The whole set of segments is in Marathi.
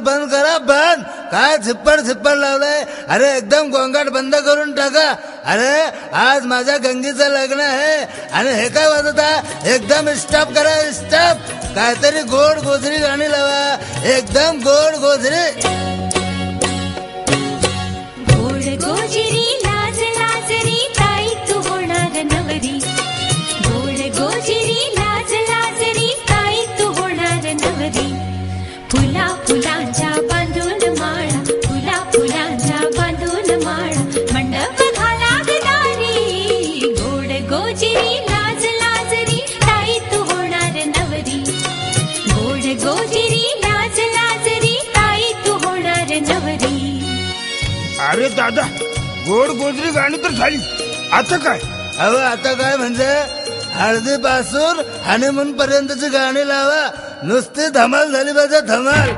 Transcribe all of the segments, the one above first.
बंद करा बंद. काय झिप्पड लावलंय. अरे एकदम गोंगाट बंद करून टाका. अरे आज माझ्या गंगीचं लग्न आहे आणि हे काय वाजता. एकदम स्टॉप करा स्टॉप. काहीतरी गोड गोजरी गाणी लावा. एकदम गोड गोजरी. गोड गोजरी लाज लाजरी ताई तू होणार नवरी. गोड गोजरी लाज लाजरी ताई तू होणार नवरी. फुला फुलांच्या बांधून माळा फुला फुलांच्या बांधून माळा मंडप घाला दारी. गोड गोजरी लाज लाजरी ताई तू होणार नवरी. गोड गोजरी लाज लाजरी ताई तू होणार नवरी. अरे दादा गोड गोजरी गाणी तर झाली. आता काय. अहो आता काय म्हणजे हळदीपासून हनीमून पर्यंतची गाणी लावा. नुसती धमाल झाली पाहिजे धमाल.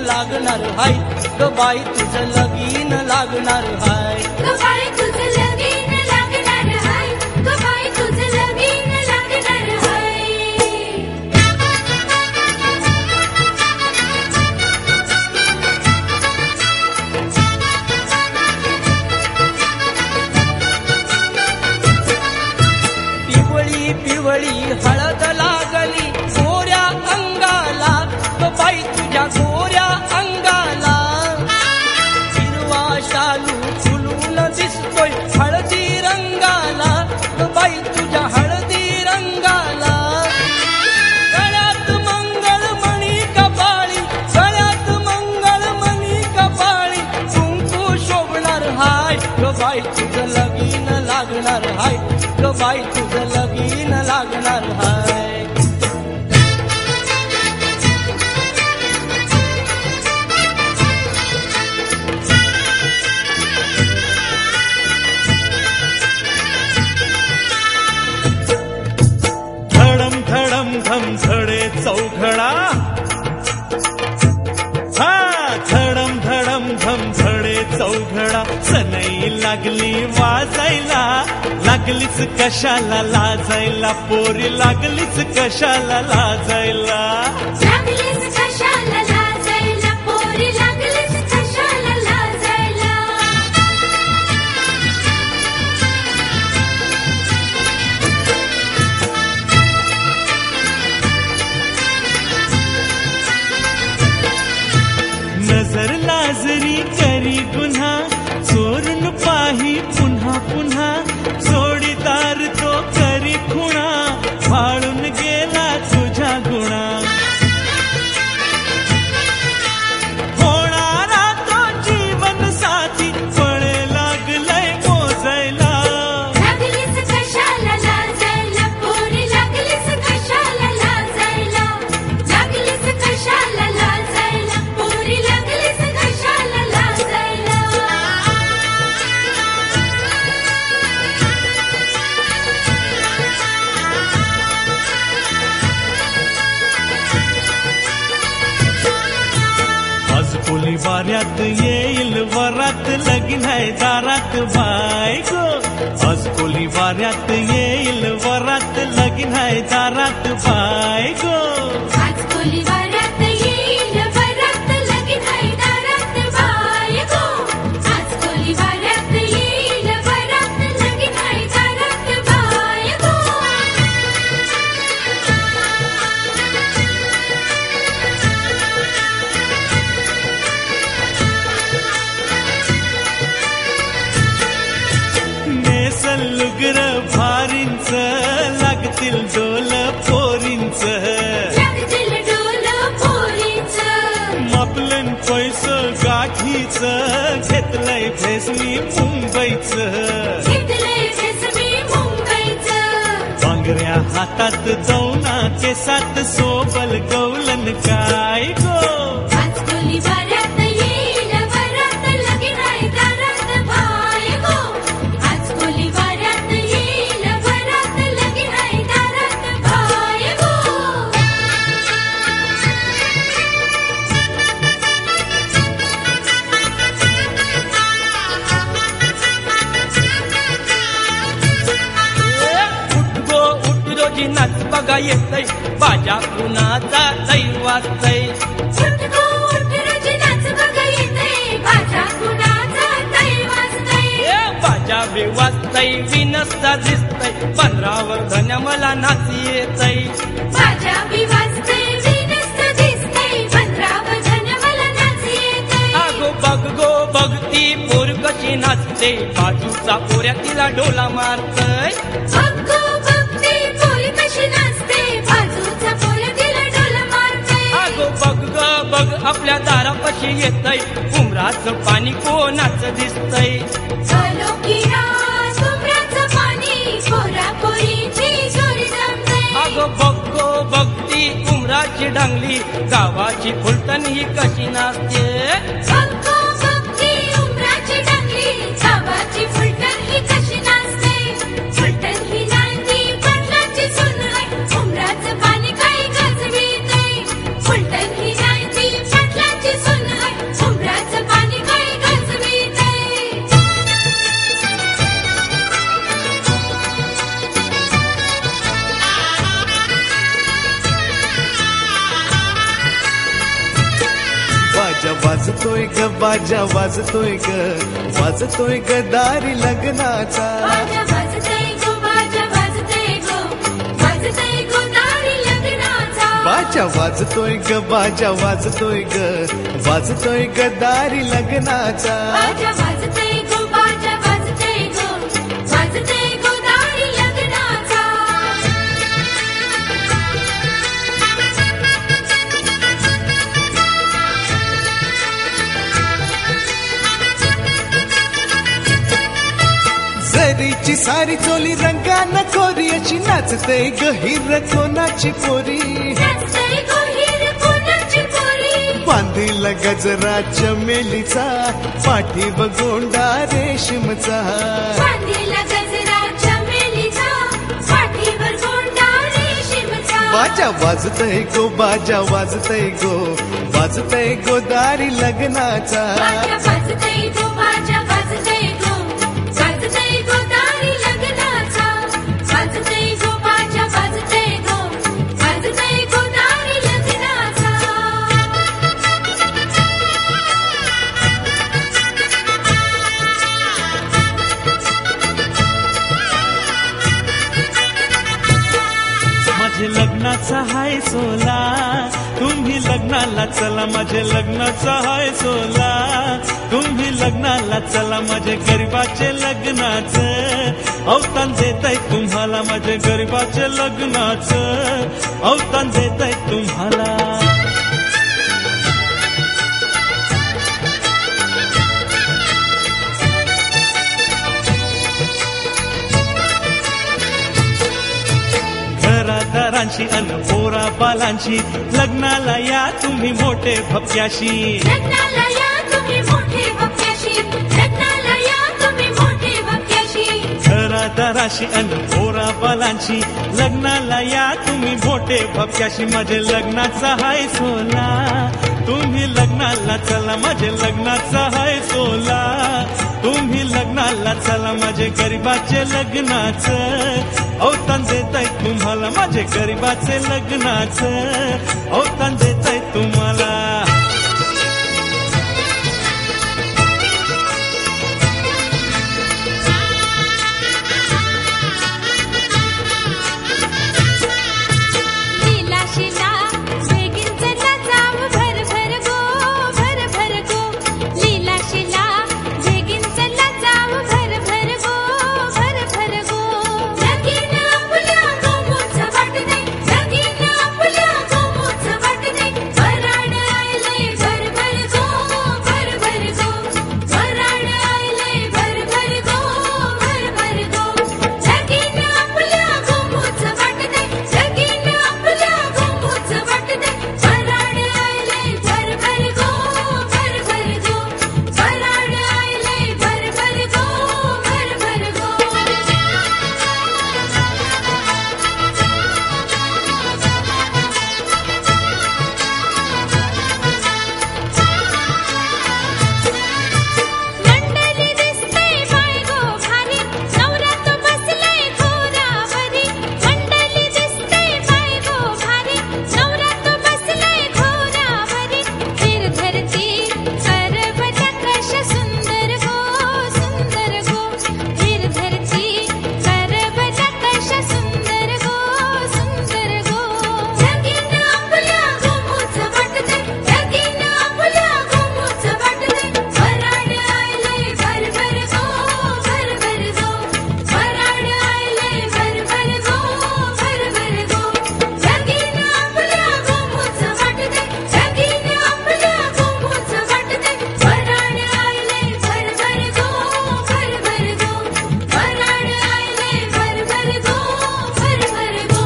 लागणार हाय ग बाई तुझं लगीन लागणार हाय ग बाई तुझं लगीन लागणार हाय ग बाई तुझं लगीन लागणार हाय पिवळी पिवळी हळद लागली गोऱ्या अंगाला ग बाई तुझ्या गोऱ्या ग बाई तुझं लगीन लागणार हाय धम धडे चौघडा हा धडम धडम धम धडे चौघडा सनई लागली वाजायला लागलीच कशाला लाजायला पोरी लागलीच कशाला लाजायला लागलीच कशाला लाजायला पोरी लागलीच कशाला लाजायला नजर लाजरी करी गुन्हा चोरून पाही पुन्हा पुन्हा जोडीदार तो करी खुणा फाळून गेला तुझ्या गुणा होणारा तो जीवन साथी फळे लागलंय मोजायला लागलीच कशाला लाजायला पोरी लागलीच कशाला लाजायला लागलीच कशाला लाजायला पोरी लागलीच कशाला लाजायला आज कोली वाऱ्यात येईल वरात लगीन आहे दारात बायको आज कोली वाऱ्यात येईल वरात लगीन आहे दारात बायको आज कोली वाऱ्यात येईल वरात लगीन आहे दारात बायको आज कोली वाऱ्यात येईल वरात लगीन आहे दारात बायको नेसल लुगर भारींच लागतील डोल पोरींच लागतील डोल पोरीचं मापलन पैसं गाठीच घेतलंय फेसमी मुंबईचं घेतलंय फेसमी मुंबईचं बांगऱ्या हातात जाऊना केसात सोबल गौलन काय गो आज कोली वाऱ्यात येईल वरात लगीन आहे दारात बायको आज कोली वाऱ्यात येईल वरात लगीन आहे दारात बायको उठ गो उठ रोजी नाच बघा येतय बाजा कुणाचा लई वाजतय उठ गो उठ रोजी नाच बघा येतंय बाजा कुणाचा तै वाजतंय बाजा बी वाजतय विनसता दिसतय 15 वर्धन्या मला नाच येतय बाजा बी वाजतंय विनस्त दिसतंय 15 भजन मला नाच येतंय आगो बघ गो बघती पोर कशी नाचते बाजूचा पोऱ्या तिला डोला मारतय बघ बघते पोरी कशी नाचते बाजूचा पोर तिला डोल मारते आगो बघ ग बघ आपल्या दारापाशी येतय उमराचं पाणी कोणाचं दिसतय चलो किरा सुमराचं पाणी पोरा पोरीची जोरी जमते आगो बघ गो बघती उमराची डांगली गावाची फुलटण ही कशी नाचते बघ बघती उमराची डांगली गावाची फुलटण ही कशी नाचते फुलटण ही नांदी पाटलाची सून आहे उमराचं पाणी काही गजवीते फुलटण ही नांदी पाटलाची सून आहे उमराचं पाणी काही गजवीते बाजा वाजतोय ग बाजा वाजतोय ग दारी लग्नाचा बाजा वाजतंय गो बाजा वाजतंय गो वाजतंय गो दारी लग्नाचा बाजा वाजतोय ग दारी लग्नाचा बाजा वाजतंय गो बाजा वाजतंय गो वाजतंय गो दारी लग्नाचा जरीची तिची सारी चोली रंगान कोरी अशी नाचते गहीर कोणाची पोरी नाचतंय गोहीर कोणाची पोरी बांधीला गजरा चमेलीचा पाठीव गोंडा रेशीमचा बांधीला गजरा चमेलीचा पाठीवर गोंडा रेशीमचा बाजा वाजतय गो बाजा वाजतय गो वाजतय गो दारी लग्नाचा बाजा वाजतंय गो बाजा वाजतंय गो वाजतंय गो दारी लग्नाचा वाजतंय गो बाजा वाजतंय गो वाजतंय गो दारी लग्नाचा माझे लग्नाचा हाय सोला तुम्ही लग्नाला चला माझे लग्नाचा हाय सोला तुम्ही लग्नाला चला माझे गरीबाचे लग्नाचं अवतान देताय तुम्हाला माझे गरीबाचे लग्नाचं अवतान देताय तुम्हाला घरादारांची अन पोरा बालांची लग्नाला या तुम्ही मोठे भक्याशी लग्नाला या तुम्ही मोठे भक्याशी लग्नाला या तुम्ही मोठे भक्याशी घरादाराशी अन पोरा बालांची लग्नाला या तुम्ही मोठे भक्याशी माझे लग्नाचा हाय सोला तुम्ही लग्नाला चला माझे लग्नाचा हाय सोला तुम्ही लग्नाला चला माझे गरीबाचे लग्नाचं अवतान देताय तुम्हाला माझे गरीबाचे लग्नाचं अवतान देताय तुम्हाला लीला शिला बेगीन चला जाऊ भर भर गो भर भर गो लीला शिला बेगीन चला जाऊ भर भर गो भर भर गो लगीन आपल्या गोमूचं वाटतंय लगीन आपल्या गोमूचं वाटतंय वराड आलंय भर भर गो भर भर गो वराड आलंय भर भर गो भर भर गो लगीन आपल्या गोमूचं वाटतंय लगीन आपल्या गोमूचं वाटतंय वराड आलंय भर भर गो भर भर गो वराड आलंय भर भर गो भर भर गो मंडली दिसते बाय गो भारी नवरा तो बसलाय घोरावरी मंडली दिसते बाय गो भारी नवरा तो बसलाय घोरावरी फिर धरती करवटा कशा सुंदर गो फिर धरती करवटा कशा सुंदर गो लगीन आपल्या गोमूचं वाटतंय लगीन आपल्या गोमूचं वाटतंय वराड आलंय भर भर गो भर भर गो वराड आलंय भर भर गो भर भर गो लगीन आपल्या गोमूचं वाटतंय लगीन आपल्या गोमूचं वाटतंय वराड आलंय भर भर गो भर भर गो वराड आलंय भर भर गो भर भर गो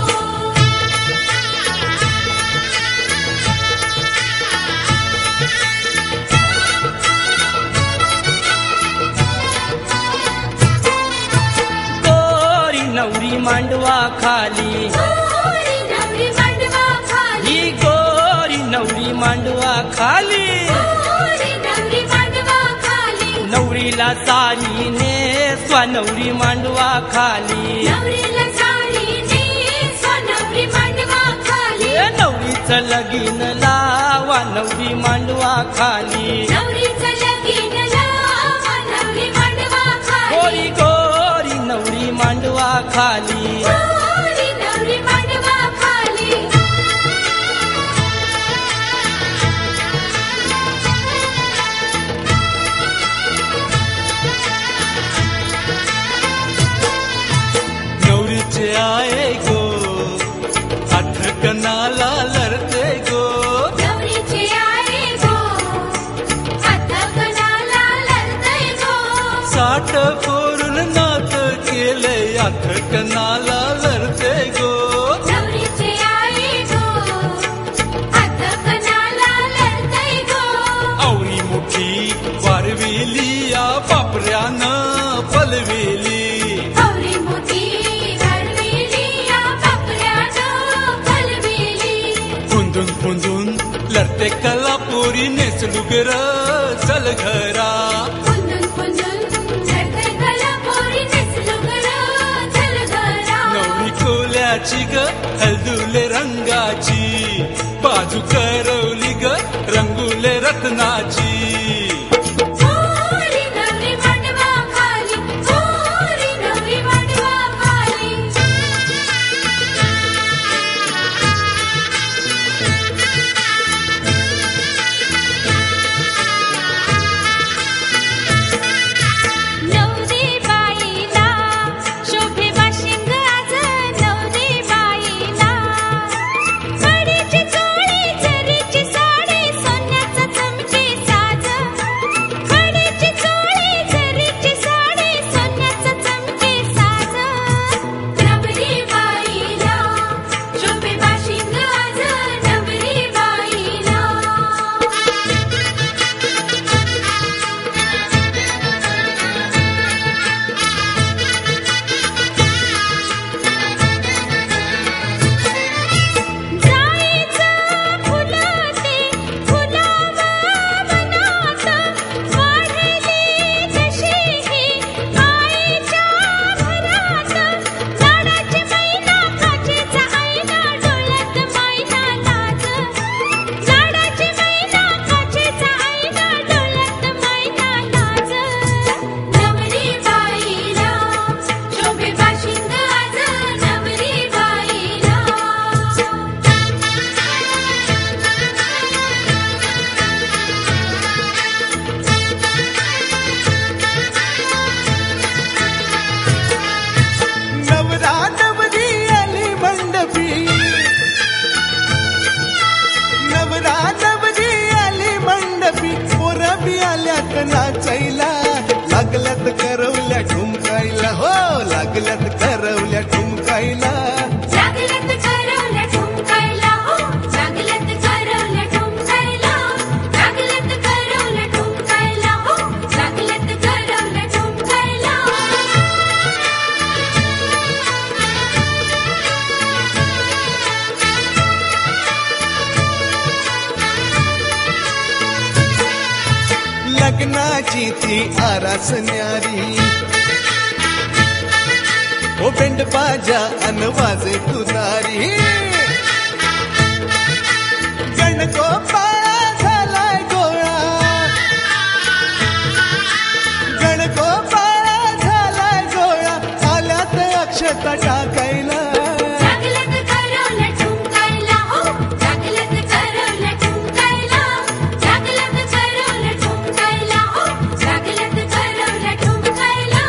गोरी नवरी मांडवा खाली गोरी नवरी मांडवा खाली ही गोरी नवरी मांडवा खाली गोरी नवरी मांडवा खाली नवरीला साडी नेसवा नवरी मांडवा खाली नवरीला साडी नेसवा नवरी मांडवा खाली ए नवरीचं लगीन लावा नवरी मांडवा खाली नवरीचं लगीन लावा नवरी मांडवा खाली गोरी गोरी नवरी मांडवा खाली गोरी नवरी मांडवा खाली नवरीचे आये गो आठ कनाला लढते गो नवरीचे आहे गो आता कणाला लढतय गो साठ कोरून नात केले पापऱ्यानं पलविली गौरी मोठी घडविली या पापऱ्यानं फलविली पुंजून पुंजून लढते कलापुरी नेसलू गर चल घरा कुंदून कुंदून झडते कलापुरी नेसलू गर चल घरा नवरी कोल्याची ग हलदुले रंगाची बाजू करवली ग रंगुले रत्नाची गोरी नवरी मांडवा खाली गोरी नवरी मांडवा खाली नवरी बाईला शोभे वाशिंग आज नवरी बाईला साडीची चोळी जरीची साडी सोन्याचा चमके साज साडीची चोळी जरीची साडी सोन्याचा चमके साज नवरी बाईला शोभे वाशिंग आज नवरी बाईला जायचं फुलते फुलावा बनात वाढली जशी ही आईच्या घरात लाडाची मैना काचेचा आईना डोळ्यात मैना लाज लाडाची मैना काचेचा आईना डोळ्यात मैना लाज नवरी बाईला शोभे वाशिंग आज नवरी बाईला नवरा नवरी आली मंडपी नवरा नवरी आली मंडपी पोरं बी आल्यात नाचायला लागल्यात करवल्या ठुमकायला हो लागल्यात करवल्या ठुमकायला लागल्यात करवल्या ठुमकायला हो लागल्यात करवल्या ठुमकायला लागल्यात करवल्या ठुमकायला हो लागल्यात करवल्या ठुमकायला लग्नाची ती आरास न्यारी ओ बेंड बाजा अन वाजे तुतारी गणगोपाळा झालाय गोळा गणगोपाळा झालाय गोळा आल्यात अक्षता टाकायला लागल्यात करवल्या ठुमकायला हो लागल्यात करवल्या ठुमकायला लागल्यात करवल्या ठुमकायला हो लागल्यात करवल्या ठुमकायला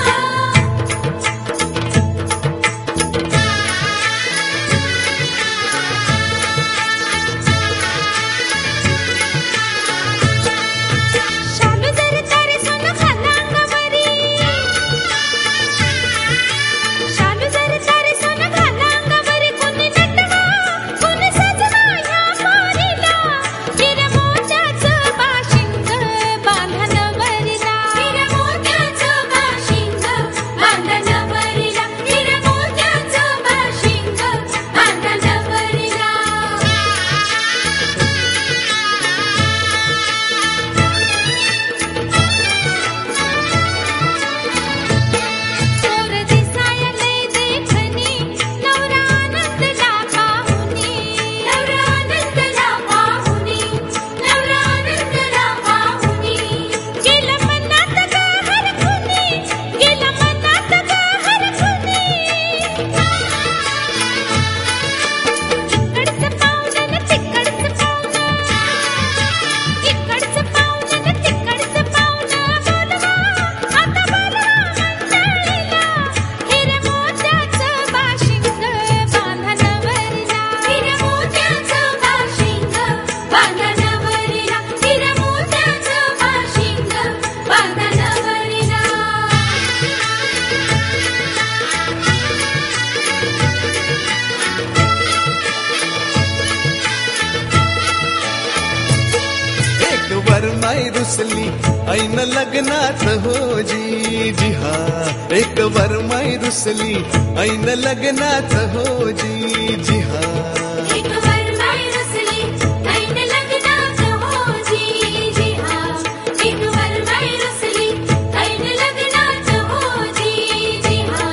रुसली ऐन लग्नात हो जी हा एक वरमाई रुसली ऐन लग्नात हो जी हा एक वरमाई रुसली ऐन लग्नात हो जी हा एक वरमाई रुसली ऐन लग्नात हो जी हा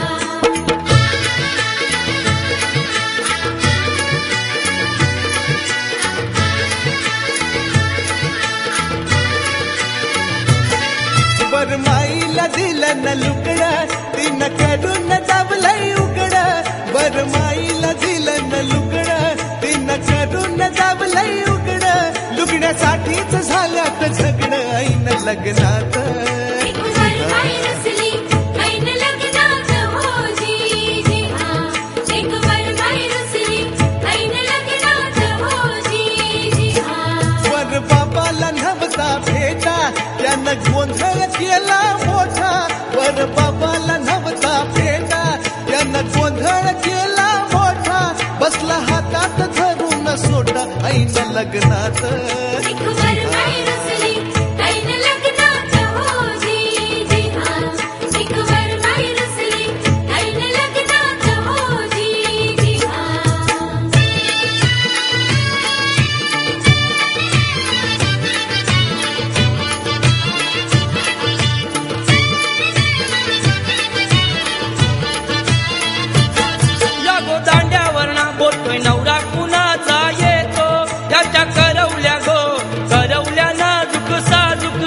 वरमाईला दिलं न लुगडं तिनं करून दाबलंय उघडं वरमाईला दिलं न लुगडं तिनं करून दाबलंय उघडं लुगड्यासाठीच झाल्यात झगडं ऐन लग्नात एक वरमाई रुसली ऐन लग्नात हो जी हा एक वरमाई रुसली ऐन लग्नात हो जी हा वर बाबाला नव्हता भेटा त्यानं गोंधळ केला मोठा वर बाबाला नव्हता भेटा त्यानं गोंधळ केला मोठा बसला हातात धरून सोटा ऐन लग्नात एक वरमाई रुसली ऐन लग्नात हो जी हा एक वरमाई रुसली ऐन लग्नात हो जी हा या गोदांड्यावरना बोलतोय नवरा कुणाचा येतो त्याच्या करवल्या गो करवल्या नाजूक साजूक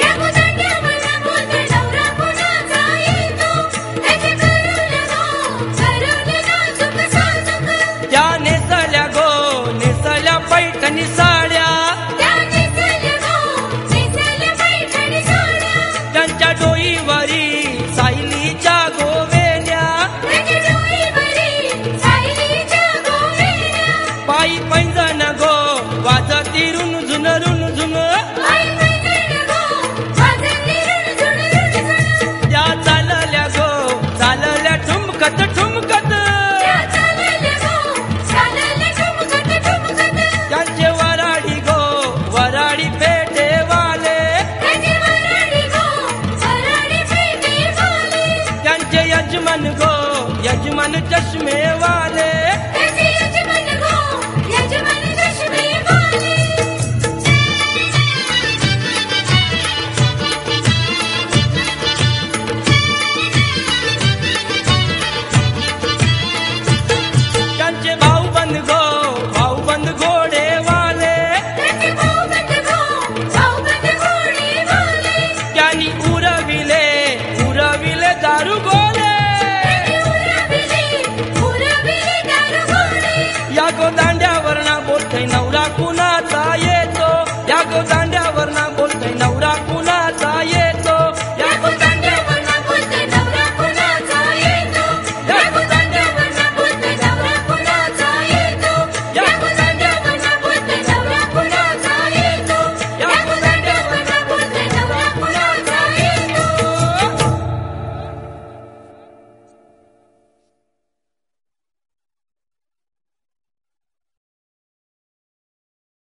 या गोदांड्यावरना बोलतोय नवरा कुणाचा येतो त्याच्या करवल्या नाजूक साजूक त्या नेसल्या पैठणी साड्या त्या नेसल्या पैठणी साड्या त्यांच्या डोईवरी सायलीच्या गोवेल्या त्याच्या डोईवरी सायलीच्या गोवेल्या पायी पैंजण गो वाजती रुणझुन रुणझुन आई पैठण गो वाजती रुणझुण रुणझुण त्या चालल्या ठुमकत ठुमकत त्या चालल्या ठुमकत ठुमकत त्यांचे वराडी पेटेवाले त्याचे वराडी पेटेवाले त्यांचे यजमान चष्मेवाले त्याचे यजमान चष्मेवाले त्यांचे भाऊबंद घोडेवाले त्याचे भाऊबंद घोडेवाले त्यांनी उरविले दारू गोले उरविले दारू गोळे या गोदांड्यावरना बोलतोय नवरा कुणाचा येतो या गोदांड्या